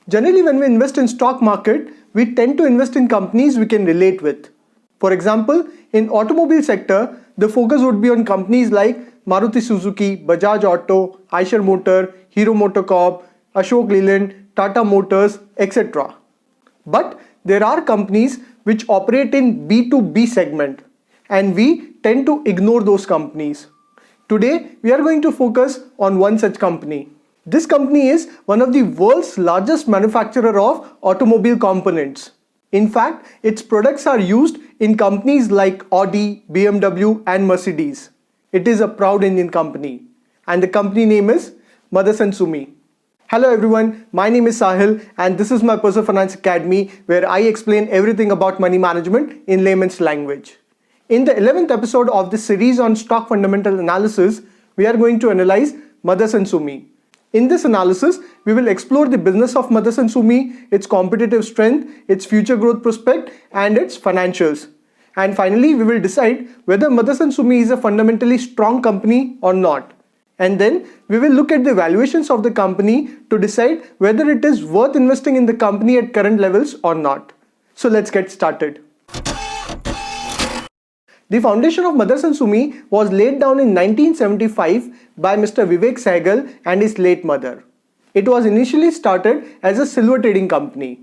Generally, when we invest in stock market, we tend to invest in companies we can relate with. For example, in automobile sector, the focus would be on companies like Maruti Suzuki, Bajaj Auto, Eicher Motor, Hero MotoCorp, Ashok Leyland, Tata Motors, etc. But there are companies which operate in B2B segment, and we tend to ignore those companies. Today, we are going to focus on one such company. This company is one of the world's largest manufacturer of automobile components. In fact, its products are used in companies like Audi, BMW and Mercedes. It is a proud Indian company, and the company name is Motherson Sumi. Hello everyone, my name is Sahil and this is my Personal Finance Academy where I explain everything about money management in layman's language. In the 11th episode of this series on stock fundamental analysis, we are going to analyze Motherson Sumi. In this analysis, we will explore the business of Motherson Sumi, its competitive strength, its future growth prospect, and its financials. And finally, we will decide whether Motherson Sumi is a fundamentally strong company or not. And then we will look at the valuations of the company to decide whether it is worth investing in the company at current levels or not. So let's get started. The foundation of Motherson Sumi was laid down in 1975 by Mr. Vivek Sehgal and his late mother. It was initially started as a silver trading company.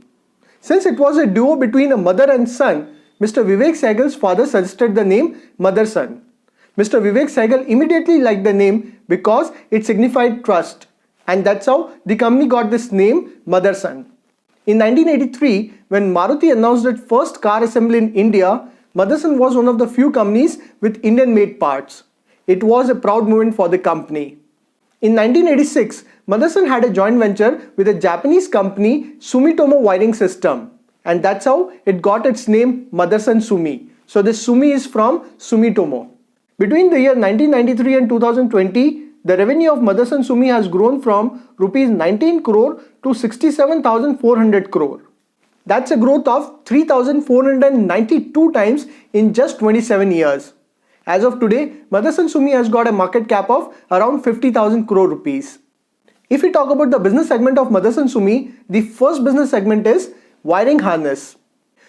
Since it was a duo between a mother and son, Mr. Vivek Sehgal's father suggested the name Motherson. Mr. Vivek Sehgal immediately liked the name because it signified trust, and that's how the company got this name Motherson. In 1983, when Maruti announced its first car assembly in India, Motherson was one of the few companies with Indian-made parts. It was a proud moment for the company. In 1986, Motherson had a joint venture with a Japanese company, Sumitomo Wiring System, and that's how it got its name Motherson Sumi. So this Sumi is from Sumitomo. Between the year 1993 and 2020, the revenue of Motherson Sumi has grown from rupees 19 crore to 67,400 crore. That's a growth of 3,492 times in just 27 years. As of today, Motherson Sumi has got a market cap of around 50,000 crore rupees. If we talk about the business segment of Motherson Sumi, the first business segment is wiring harness.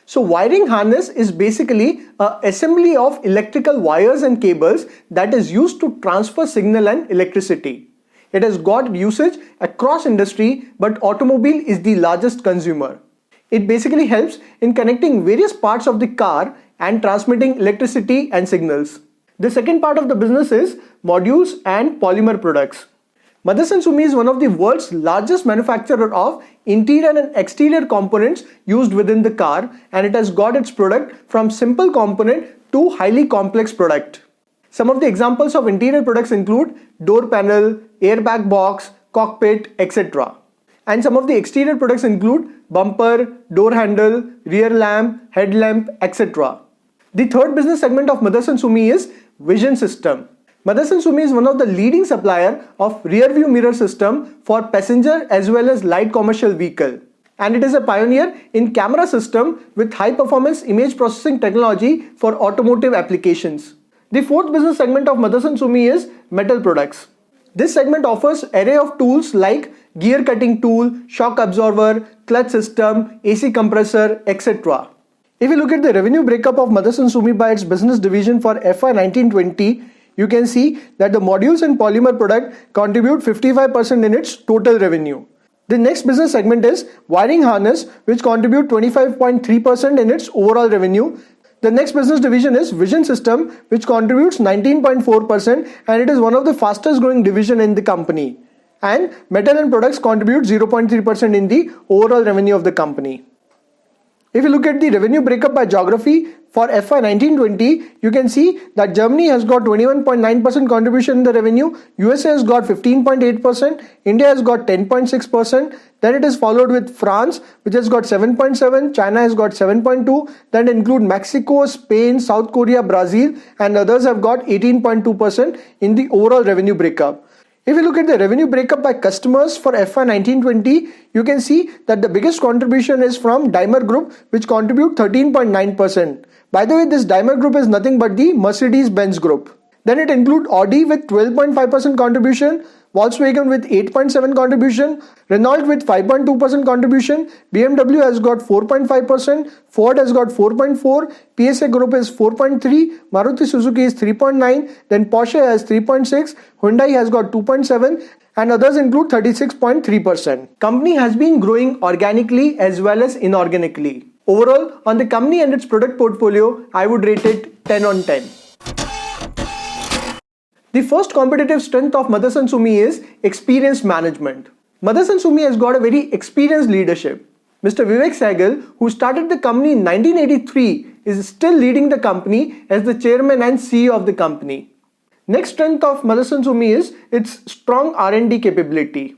So wiring harness is basically an assembly of electrical wires and cables that is used to transfer signal and electricity. It has got usage across industry, but automobile is the largest consumer. It basically helps in connecting various parts of the car and transmitting electricity and signals. The second part of the business is modules and polymer products. Motherson Sumi is one of the world's largest manufacturer of interior and exterior components used within the car, and it has got its product from simple component to highly complex product. Some of the examples of interior products include door panel, airbag box, cockpit, etc. And some of the exterior products include bumper, door handle, rear lamp, headlamp, etc. The third business segment of Motherson Sumi is vision system. Motherson Sumi is one of the leading supplier of rear view mirror system for passenger as well as light commercial vehicle. And it is a pioneer in camera system with high performance image processing technology for automotive applications. The fourth business segment of Motherson Sumi is metal products. This segment offers array of tools like gear cutting tool, shock absorber, clutch system, AC compressor, etc. If you look at the revenue breakup of Motherson Sumi by its business division for FY 1920, you can see that the modules and polymer product contribute 55% in its total revenue. The next business segment is wiring harness, which contribute 25.3% in its overall revenue. The next business division is vision system, which contributes 19.4%, and it is one of the fastest growing division in the company. And metal and products contribute 0.3% in the overall revenue of the company. If you look at the revenue breakup by geography for FY 1920, you can see that Germany has got 21.9% contribution in the revenue, USA has got 15.8%, India has got 10.6%, then it is followed with France, which has got 7.7%, China has got 7.2%, then include Mexico, Spain, South Korea, Brazil, and others have got 18.2% in the overall revenue breakup. If you look at the revenue breakup by customers for FY 1920, you can see that the biggest contribution is from Daimler Group, which contribute 13.9%. By the way, this Daimler Group is nothing but the Mercedes-Benz Group. Then it includes Audi with 12.5% contribution, Volkswagen with 8.7% contribution, Renault with 5.2% contribution, BMW has got 4.5%, Ford has got 4.4%, PSA Group is 4.3%, Maruti Suzuki is 3.9%, then Porsche has 3.6%, Hyundai has got 2.7%, and others include 36.3%. Company has been growing organically as well as inorganically. Overall, on the company and its product portfolio, I would rate it 10 on 10. The first competitive strength of Motherson Sumi is experience management. Motherson Sumi has got a very experienced leadership. Mr. Vivek Sehgal, who started the company in 1983, is still leading the company as the chairman and CEO of the company. Next strength of Motherson Sumi is its strong R&D capability.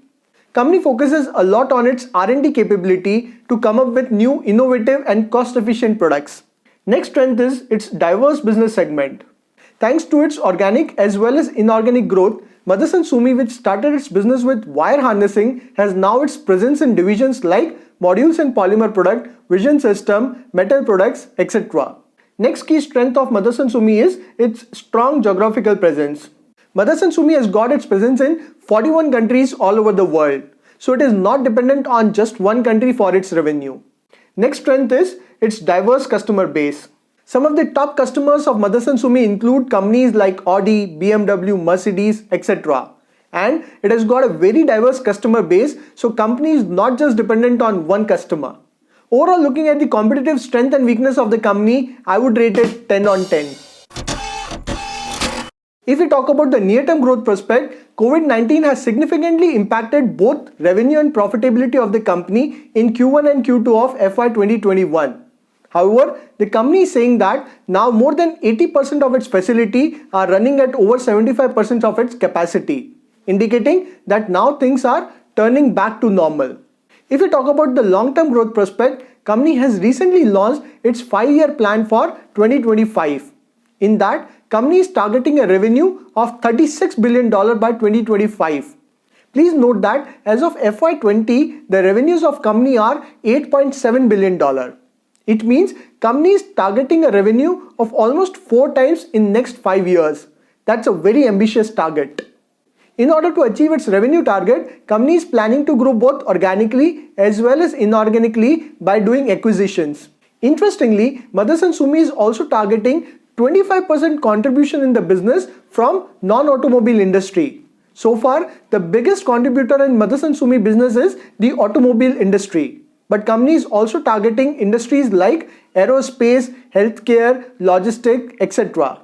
Company focuses a lot on its R&D capability to come up with new innovative and cost-efficient products. Next strength is its diverse business segment. Thanks to its organic as well as inorganic growth, Motherson Sumi, which started its business with wire harnessing, has now its presence in divisions like modules and polymer product, vision system, metal products, etc. Next key strength of Motherson Sumi is its strong geographical presence. Motherson Sumi has got its presence in 41 countries all over the world, so it is not dependent on just one country for its revenue. Next strength is its diverse customer base. Some of the top customers of Motherson Sumi include companies like Audi, BMW, Mercedes, etc. And it has got a very diverse customer base, so company is not just dependent on one customer. Overall, looking at the competitive strength and weakness of the company, I would rate it 10 on 10. If we talk about the near-term growth prospect, COVID-19 has significantly impacted both revenue and profitability of the company in Q1 and Q2 of FY 2021. However, the company is saying that now more than 80% of its facility are running at over 75% of its capacity, indicating that now things are turning back to normal. If we talk about the long-term growth prospect, company has recently launched its 5-year plan for 2025. In that, company is targeting a revenue of $36 billion by 2025. Please note that as of FY20, the revenues of company are $8.7 billion. It means company is targeting a revenue of almost 4 times in next 5 years. That's a very ambitious target. In order to achieve its revenue target, company is planning to grow both organically as well as inorganically by doing acquisitions. Interestingly, Motherson Sumi is also targeting 25% contribution in the business from non-automobile industry. So far, the biggest contributor in Motherson Sumi business is the automobile industry. But company is also targeting industries like aerospace, healthcare, logistics, etc.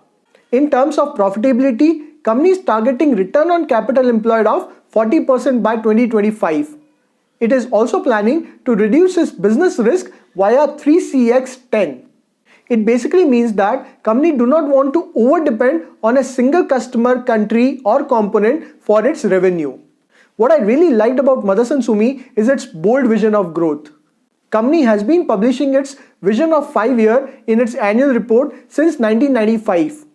In terms of profitability, company is targeting return on capital employed of 40% by 2025. It is also planning to reduce its business risk via 3CX10. It basically means that company do not want to over-depend on a single customer, country or component for its revenue. What I really liked about Motherson Sumi is its bold vision of growth. Company has been publishing its vision of 5 years in its annual report since 1995.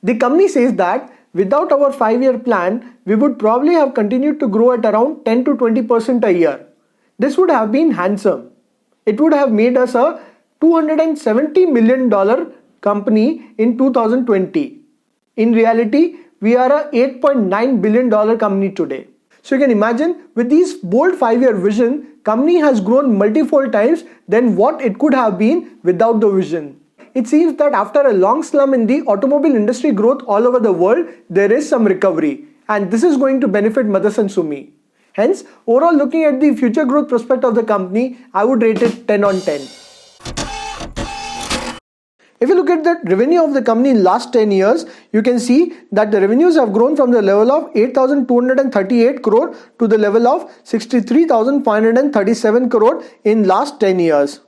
The company says that without our 5-year plan, we would probably have continued to grow at around 10 to 20% a year. This would have been handsome. It would have made us a $270 million company in 2020. In reality, we are a $8.9 billion company today. So you can imagine, with these bold 5-year vision, company has grown multifold times than what it could have been without the vision. It seems that after a long slump in the automobile industry growth all over the world, there is some recovery, and this is going to benefit Motherson Sumi. Hence, overall looking at the future growth prospect of the company, I would rate it 10 on 10. If you look at the revenue of the company in last 10 years, you can see that the revenues have grown from the level of 8,238 crore to the level of 63,537 crore in last 10 years.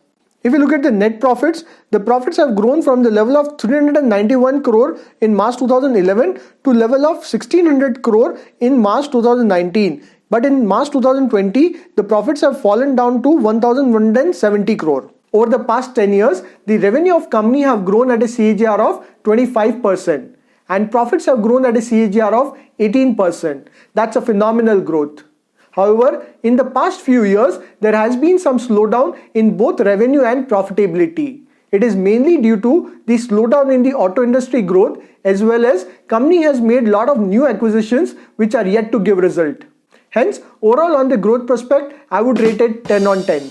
If you look at the net profits, the profits have grown from the level of 391 crore in March 2011 to level of 1600 crore in March 2019. But in March 2020, the profits have fallen down to 1170 crore. Over the past 10 years, the revenue of company have grown at a CAGR of 25% and profits have grown at a CAGR of 18%. That's a phenomenal growth. However, in the past few years, there has been some slowdown in both revenue and profitability. It is mainly due to the slowdown in the auto industry growth, as well as company has made lot of new acquisitions which are yet to give result. Hence, overall on the growth prospect, I would rate it 10 on 10.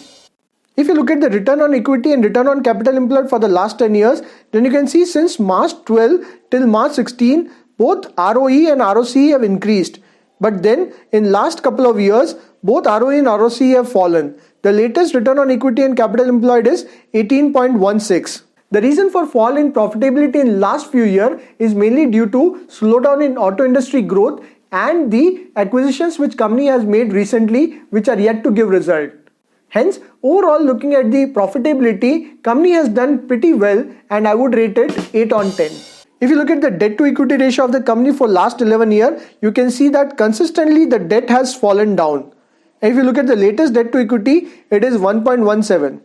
If you look at the return on equity and return on capital employed for the last 10 years, then you can see since March 12 till March 16, both ROE and ROCE have increased. But then in last couple of years, both ROE and ROCE have fallen. The latest return on equity and capital employed is 18.16. The reason for fall in profitability in last few years is mainly due to slowdown in auto industry growth and the acquisitions which company has made recently which are yet to give result. Hence, overall looking at the profitability, company has done pretty well and I would rate it 8 on 10. If you look at the debt to equity ratio of the company for last 11 years, you can see that consistently the debt has fallen down. If you look at the latest debt to equity, it is 1.17.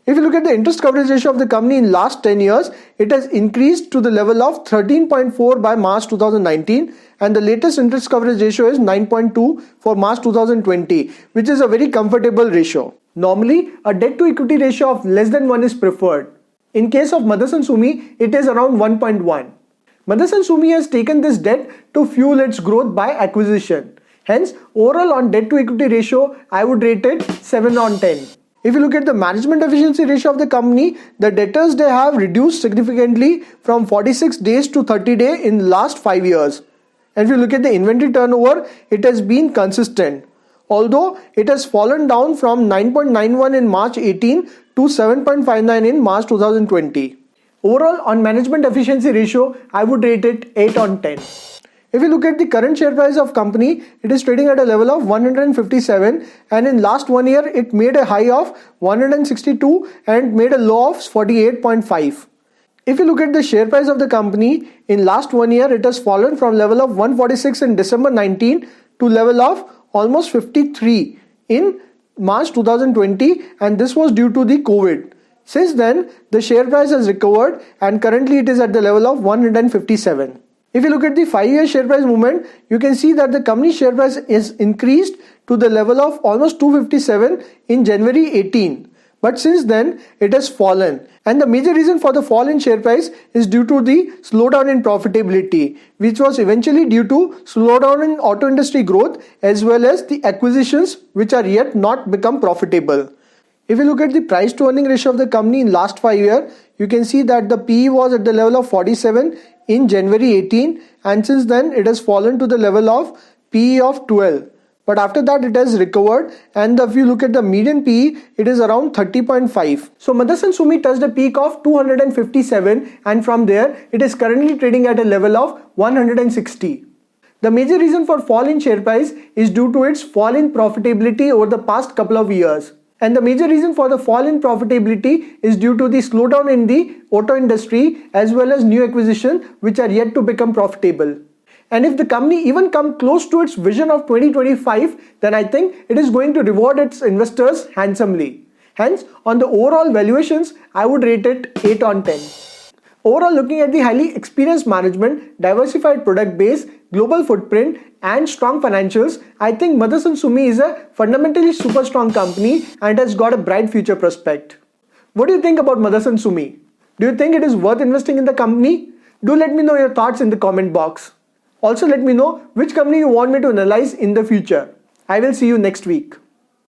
If you look at the interest coverage ratio of the company in last 10 years, it has increased to the level of 13.4 by March 2019 and the latest interest coverage ratio is 9.2 for March 2020, which is a very comfortable ratio. Normally, a debt to equity ratio of less than 1 is preferred. In case of Motherson Sumi, it is around 1.1. Motherson Sumi has taken this debt to fuel its growth by acquisition. Hence, overall on debt to equity ratio, I would rate it 7 on 10. If you look at the management efficiency ratio of the company, the debtors they have reduced significantly from 46 days to 30 days in last 5 years. And if you look at the inventory turnover, it has been consistent. Although it has fallen down from 9.91 in March 18 to 7.59 in March 2020. Overall on management efficiency ratio, I would rate it 8 on 10. If you look at the current share price of company, it is trading at a level of 157 and in last 1 year it made a high of 162 and made a low of 48.5. If you look at the share price of the company, in last 1 year it has fallen from level of 146 in December 19 to level of almost 53 in March 2020 and this was due to the COVID. Since then, the share price has recovered and currently it is at the level of 157. If you look at the 5-year share price movement, you can see that the company share price is increased to the level of almost 257 in January 18. But since then, it has fallen. And the major reason for the fall in share price is due to the slowdown in profitability, which was eventually due to slowdown in auto industry growth as well as the acquisitions which are yet not become profitable. If you look at the price to earning ratio of the company in last 5 years, you can see that the PE was at the level of 47 in January 18 and since then it has fallen to the level of PE of 12. But after that it has recovered and if you look at the median PE, it is around 30.5. So Motherson Sumi touched a peak of 257 and from there it is currently trading at a level of 160. The major reason for fall in share price is due to its fall in profitability over the past couple of years. And the major reason for the fall in profitability is due to the slowdown in the auto industry as well as new acquisitions which are yet to become profitable. And if the company even come close to its vision of 2025, then I think it is going to reward its investors handsomely. Hence, on the overall valuations, I would rate it 8 on 10. Overall, looking at the highly experienced management, diversified product base, global footprint and strong financials, I think Motherson Sumi is a fundamentally super strong company and has got a bright future prospect. What do you think about Motherson Sumi? Do you think it is worth investing in the company? Do let me know your thoughts in the comment box. Also let me know which company you want me to analyze in the future. I will see you next week.